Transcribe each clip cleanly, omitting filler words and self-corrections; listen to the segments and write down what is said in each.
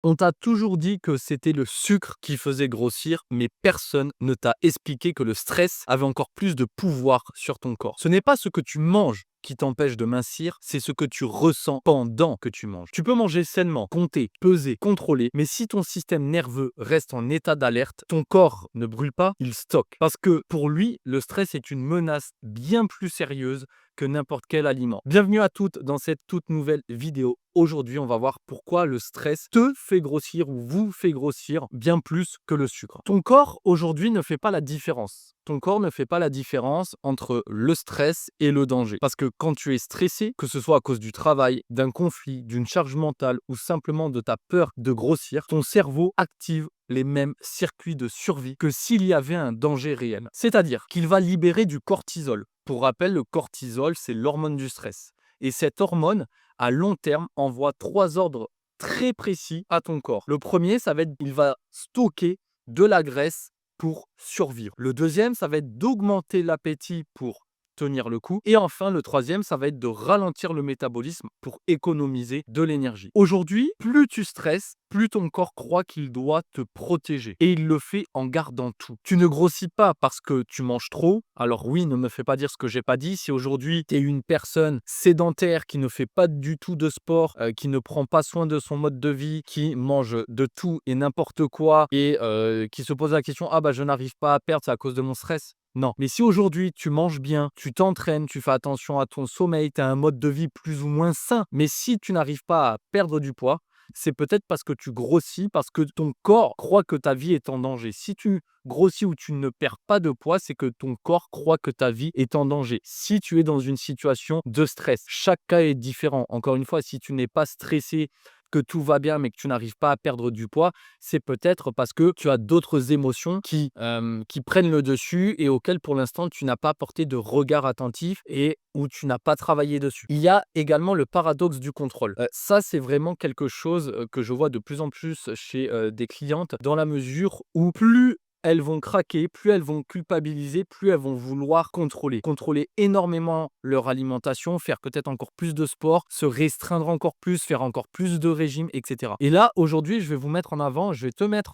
On t'a toujours dit que c'était le sucre qui faisait grossir, mais personne ne t'a expliqué que le stress avait encore plus de pouvoir sur ton corps. Ce n'est pas ce que tu manges qui t'empêche de mincir, c'est ce que tu ressens pendant que tu manges. Tu peux manger sainement, compter, peser, contrôler, mais si ton système nerveux reste en état d'alerte, ton corps ne brûle pas, il stocke. Parce que pour lui, le stress est une menace bien plus sérieuse que n'importe quel aliment. Bienvenue à toutes dans cette toute nouvelle vidéo. Aujourd'hui, on va voir pourquoi le stress te fait grossir ou vous fait grossir bien plus que le sucre. Ton corps aujourd'hui ne fait pas la différence. Ton corps ne fait pas la différence entre le stress et le danger. Parce que quand tu es stressé, que ce soit à cause du travail, d'un conflit, d'une charge mentale ou simplement de ta peur de grossir, ton cerveau active les mêmes circuits de survie que s'il y avait un danger réel. C'est-à-dire qu'il va libérer du cortisol. Pour rappel, le cortisol, c'est l'hormone du stress. Et cette hormone, à long terme, envoie 3 ordres très précis à ton corps. Le premier, ça va être il va stocker de la graisse pour survivre. Le deuxième, ça va être d'augmenter l'appétit pour tenir le coup. Et enfin, le troisième, ça va être de ralentir le métabolisme pour économiser de l'énergie. Aujourd'hui, plus tu stresses, plus ton corps croit qu'il doit te protéger. Et il le fait en gardant tout. Tu ne grossis pas parce que tu manges trop. Alors oui, ne me fais pas dire ce que j'ai pas dit. Si aujourd'hui, tu es une personne sédentaire qui ne fait pas du tout de sport, qui ne prend pas soin de son mode de vie, qui mange de tout et n'importe quoi et qui se pose la question: «Ah bah, je n'arrive pas à perdre, c'est à cause de mon stress». Non, mais si aujourd'hui tu manges bien, tu t'entraînes, tu fais attention à ton sommeil, tu as un mode de vie plus ou moins sain, mais si tu n'arrives pas à perdre du poids, c'est peut-être parce que tu grossis, parce que ton corps croit que ta vie est en danger. Si tu grossis ou tu ne perds pas de poids, c'est que ton corps croit que ta vie est en danger. Si tu es dans une situation de stress, chaque cas est différent. Encore une fois, si tu n'es pas stressé, que tout va bien, mais que tu n'arrives pas à perdre du poids, c'est peut-être parce que tu as d'autres émotions qui prennent le dessus et auxquelles pour l'instant tu n'as pas porté de regard attentif et où tu n'as pas travaillé dessus. Il y a également le paradoxe du contrôle. Ça, c'est vraiment quelque chose que je vois de plus en plus chez des clientes dans la mesure où plus elles vont craquer, plus elles vont culpabiliser, plus elles vont vouloir contrôler. Contrôler énormément leur alimentation, faire peut-être encore plus de sport, se restreindre encore plus, faire encore plus de régime, etc. Et là, aujourd'hui, je vais te mettre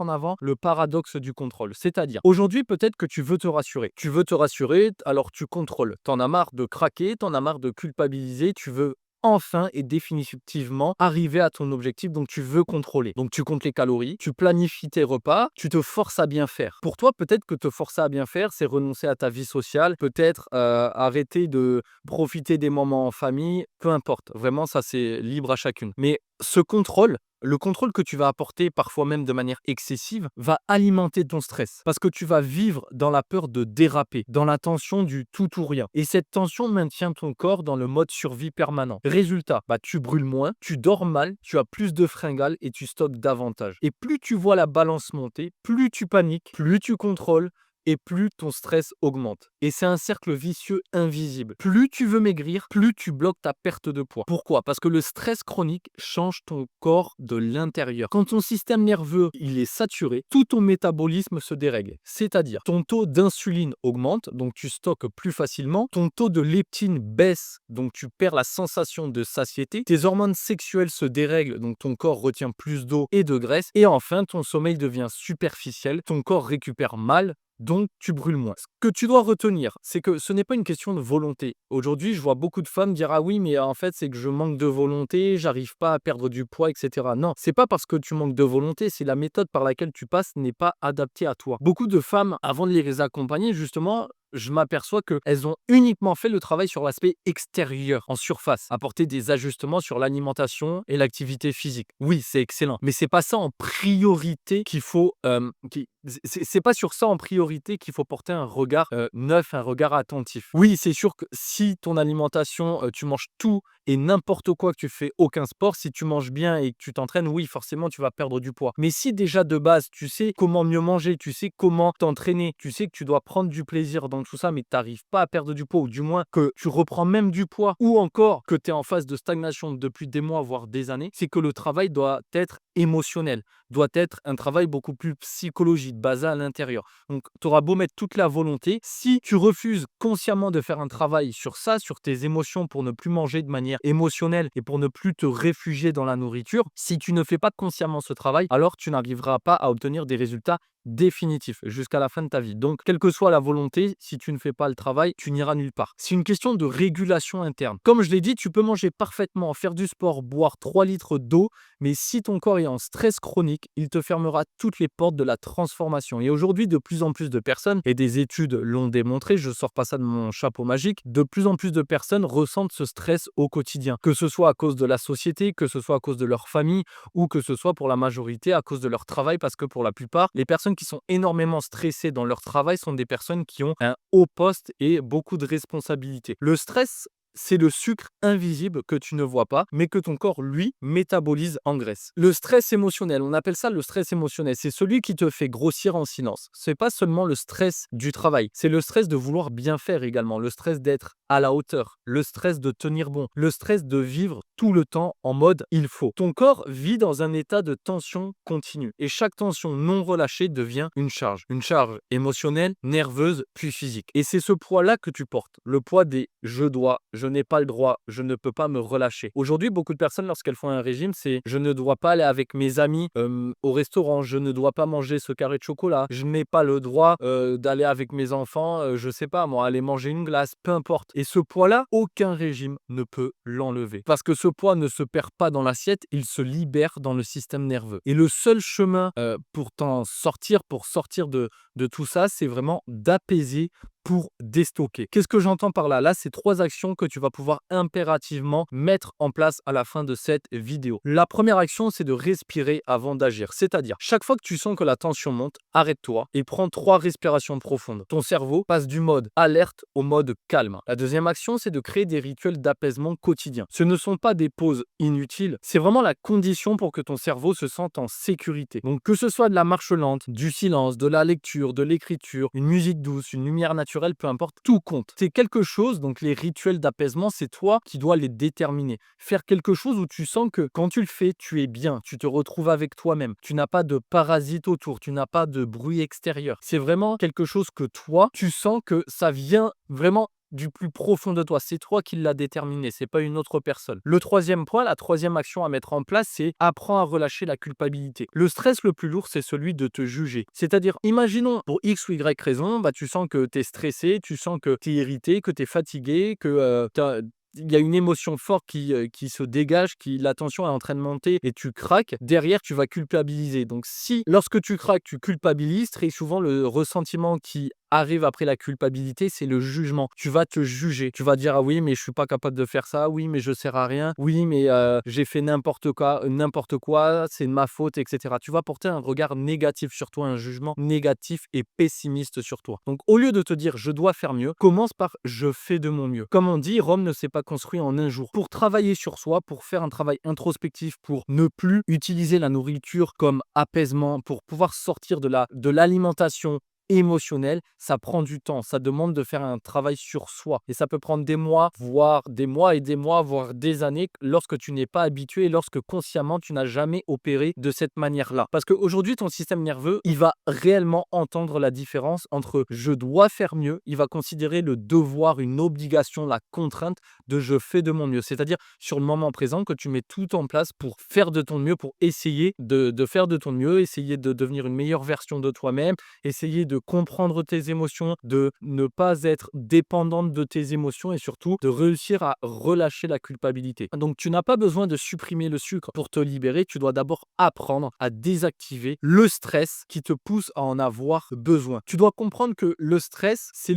en avant le paradoxe du contrôle. C'est-à-dire, aujourd'hui, peut-être que tu veux te rassurer. Tu veux te rassurer, alors tu contrôles. T'en as marre de craquer, t'en as marre de culpabiliser, tu veux enfin et définitivement arriver à ton objectif, donc tu veux contrôler. Donc tu comptes les calories, tu planifies tes repas, tu te forces à bien faire. Pour toi, peut-être que te forcer à bien faire, c'est renoncer à ta vie sociale, peut-être arrêter de profiter des moments en famille, peu importe. Vraiment, ça c'est libre à chacune. Mais ce contrôle, le contrôle que tu vas apporter, parfois même de manière excessive, va alimenter ton stress. Parce que tu vas vivre dans la peur de déraper, dans la tension du tout ou rien. Et cette tension maintient ton corps dans le mode survie permanent. Résultat, tu brûles moins, tu dors mal, tu as plus de fringales et tu stockes davantage. Et plus tu vois la balance monter, plus tu paniques, plus tu contrôles, et plus ton stress augmente. Et c'est un cercle vicieux invisible. Plus tu veux maigrir, plus tu bloques ta perte de poids. Pourquoi? Parce que le stress chronique change ton corps de l'intérieur. Quand ton système nerveux il est saturé, tout ton métabolisme se dérègle. C'est-à-dire, ton taux d'insuline augmente, donc tu stockes plus facilement. Ton taux de leptine baisse, donc tu perds la sensation de satiété. Tes hormones sexuelles se dérèglent, donc ton corps retient plus d'eau et de graisse. Et enfin, ton sommeil devient superficiel. Ton corps récupère mal, donc tu brûles moins. Ce que tu dois retenir, c'est que ce n'est pas une question de volonté. Aujourd'hui, je vois beaucoup de femmes dire: «Ah oui, mais en fait, c'est que je manque de volonté, j'arrive pas à perdre du poids» et cetera. Non, c'est pas parce que tu manques de volonté, c'est la méthode par laquelle tu passes n'est pas adaptée à toi. Beaucoup de femmes, avant de les accompagner justement, je m'aperçois qu'elles ont uniquement fait le travail sur l'aspect extérieur, en surface, apporter des ajustements sur l'alimentation et l'activité physique. Oui, c'est excellent, mais c'est pas ça en priorité qu'il faut, c'est pas sur ça en priorité qu'il faut porter un regard neuf, un regard attentif. Oui, c'est sûr que si ton alimentation, tu manges tout et n'importe quoi, que tu fais aucun sport, si tu manges bien et que tu t'entraînes, oui, forcément, tu vas perdre du poids. Mais si déjà de base, tu sais comment mieux manger, tu sais comment t'entraîner, tu sais que tu dois prendre du plaisir dans tout ça, mais tu n'arrives pas à perdre du poids, ou du moins que tu reprends même du poids, ou encore que tu es en phase de stagnation depuis des mois, voire des années, c'est que le travail doit être émotionnel, doit être un travail beaucoup plus psychologique, basé à l'intérieur. Donc, tu auras beau mettre toute la volonté, si tu refuses consciemment de faire un travail sur ça, sur tes émotions, pour ne plus manger de manière émotionnelle et pour ne plus te réfugier dans la nourriture, si tu ne fais pas consciemment ce travail, alors tu n'arriveras pas à obtenir des résultats définitifs jusqu'à la fin de ta vie. Donc, quelle que soit la volonté, si tu ne fais pas le travail, tu n'iras nulle part. C'est une question de régulation interne. Comme je l'ai dit, tu peux manger parfaitement, faire du sport, boire 3 litres d'eau, mais si ton corps est en stress chronique, il te fermera toutes les portes de la transformation. Et aujourd'hui, de plus en plus de personnes, et des études l'ont démontré, je ne sors pas ça de mon chapeau magique, de plus en plus de personnes ressentent ce stress au quotidien. Que ce soit à cause de la société, que ce soit à cause de leur famille, ou que ce soit pour la majorité à cause de leur travail, parce que pour la plupart, les personnes qui sont énormément stressées dans leur travail sont des personnes qui ont un haut poste et beaucoup de responsabilités. Le stress, c'est le sucre invisible que tu ne vois pas, mais que ton corps, lui, métabolise en graisse. Le stress émotionnel, on appelle ça le stress émotionnel. C'est celui qui te fait grossir en silence. C'est pas seulement le stress du travail, c'est le stress de vouloir bien faire également, le stress d'être à la hauteur, le stress de tenir bon, le stress de vivre tout le temps en mode il faut. Ton corps vit dans un état de tension continue et chaque tension non relâchée devient une charge émotionnelle, nerveuse, puis physique. Et c'est ce poids-là que tu portes, le poids des je dois, je n'ai pas le droit, je ne peux pas me relâcher. Aujourd'hui, beaucoup de personnes, lorsqu'elles font un régime, c'est je ne dois pas aller avec mes amis au restaurant, je ne dois pas manger ce carré de chocolat, je n'ai pas le droit d'aller avec mes enfants, je sais pas moi, aller manger une glace, peu importe. Et ce poids-là, aucun régime ne peut l'enlever. Parce que ce poids ne se perd pas dans l'assiette, il se libère dans le système nerveux. Et le seul chemin pour t'en sortir, pour sortir de tout ça, c'est vraiment d'apaiser pour déstocker. Qu'est-ce que j'entends par là? Là, c'est 3 actions que tu vas pouvoir impérativement mettre en place à la fin de cette vidéo. La première action, c'est de respirer avant d'agir. C'est-à-dire, chaque fois que tu sens que la tension monte, arrête-toi et prends 3 respirations profondes. Ton cerveau passe du mode alerte au mode calme. La deuxième action, c'est de créer des rituels d'apaisement quotidien. Ce ne sont pas des pauses inutiles, c'est vraiment la condition pour que ton cerveau se sente en sécurité. Donc, que ce soit de la marche lente, du silence, de la lecture, de l'écriture, une musique douce, une lumière naturelle, peu importe, tout compte. C'est quelque chose, donc les rituels d'apaisement, c'est toi qui dois les déterminer. Faire quelque chose où tu sens que quand tu le fais, tu es bien, tu te retrouves avec toi-même. Tu n'as pas de parasites autour, tu n'as pas de bruit extérieur. C'est vraiment quelque chose que toi, tu sens que ça vient vraiment du plus profond de toi. C'est toi qui l'as déterminé, c'est pas une autre personne. Le troisième point, la troisième action à mettre en place, c'est apprends à relâcher la culpabilité. Le stress le plus lourd, c'est celui de te juger. C'est-à-dire, imaginons, pour X ou Y raison, tu sens que tu es stressé, tu sens que tu es irrité, que tu es fatigué, que il y a une émotion forte qui se dégage, la tension est en train de monter et tu craques, derrière tu vas culpabiliser. Donc si lorsque tu craques, tu culpabilises, très souvent le ressentiment qui arrive après la culpabilité, c'est le jugement. Tu vas te juger. Tu vas dire ah oui, mais je suis pas capable de faire ça. Oui, mais je sers à rien. Oui, mais j'ai fait n'importe quoi, c'est de ma faute, etc. Tu vas porter un regard négatif sur toi, un jugement négatif et pessimiste sur toi. Donc au lieu de te dire je dois faire mieux, commence par je fais de mon mieux. Comme on dit, Rome ne s'est pas construit en un jour. Pour travailler sur soi, pour faire un travail introspectif, pour ne plus utiliser la nourriture comme apaisement, pour pouvoir sortir de l'alimentation émotionnelle, ça prend du temps, ça demande de faire un travail sur soi et ça peut prendre des mois, voire des mois et des mois, voire des années lorsque tu n'es pas habitué, lorsque consciemment tu n'as jamais opéré de cette manière-là. Parce qu'aujourd'hui, ton système nerveux, il va réellement entendre la différence entre je dois faire mieux, il va considérer le devoir, une obligation, la contrainte de je fais de mon mieux. C'est-à-dire sur le moment présent que tu mets tout en place pour faire de ton mieux, pour essayer de faire de ton mieux, essayer de devenir une meilleure version de toi-même, essayer de comprendre tes émotions, de ne pas être dépendante de tes émotions et surtout de réussir à relâcher la culpabilité. Donc tu n'as pas besoin de supprimer le sucre pour te libérer, tu dois d'abord apprendre à désactiver le stress qui te pousse à en avoir besoin. Tu dois comprendre que le stress, c'est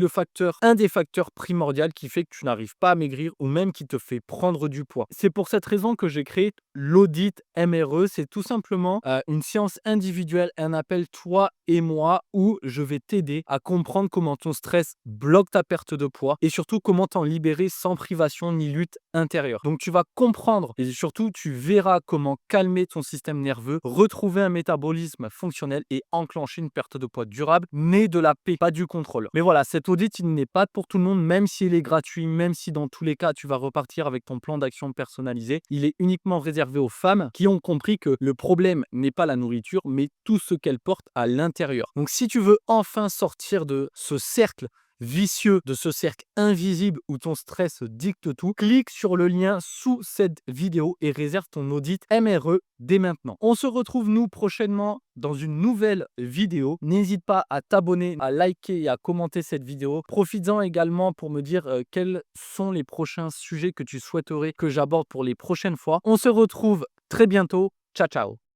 un des facteurs primordiaux qui fait que tu n'arrives pas à maigrir ou même qui te fait prendre du poids. C'est pour cette raison que j'ai créé l'audit MRE. C'est tout simplement une séance individuelle, un appel toi et moi où je vais t'aider à comprendre comment ton stress bloque ta perte de poids et surtout comment t'en libérer sans privation ni lutte intérieure. Donc tu vas comprendre et surtout tu verras comment calmer ton système nerveux, retrouver un métabolisme fonctionnel et enclencher une perte de poids durable, mais de la paix, pas du contrôle. Mais voilà, cet audit, il n'est pas pour tout le monde, même s'il est gratuit, même si dans tous les cas, tu vas repartir avec ton plan d'action personnalisé. Il est uniquement réservé aux femmes qui ont compris que le problème n'est pas la nourriture, mais tout ce qu'elle porte à l'intérieur. Donc si tu veux enfin sortir de ce cercle vicieux, de ce cercle invisible où ton stress dicte tout, clique sur le lien sous cette vidéo et réserve ton audit MRE dès maintenant. On se retrouve nous prochainement dans une nouvelle vidéo. N'hésite pas à t'abonner, à liker et à commenter cette vidéo. Profites-en également pour me dire quels sont les prochains sujets que tu souhaiterais que j'aborde pour les prochaines fois. On se retrouve très bientôt. Ciao, ciao.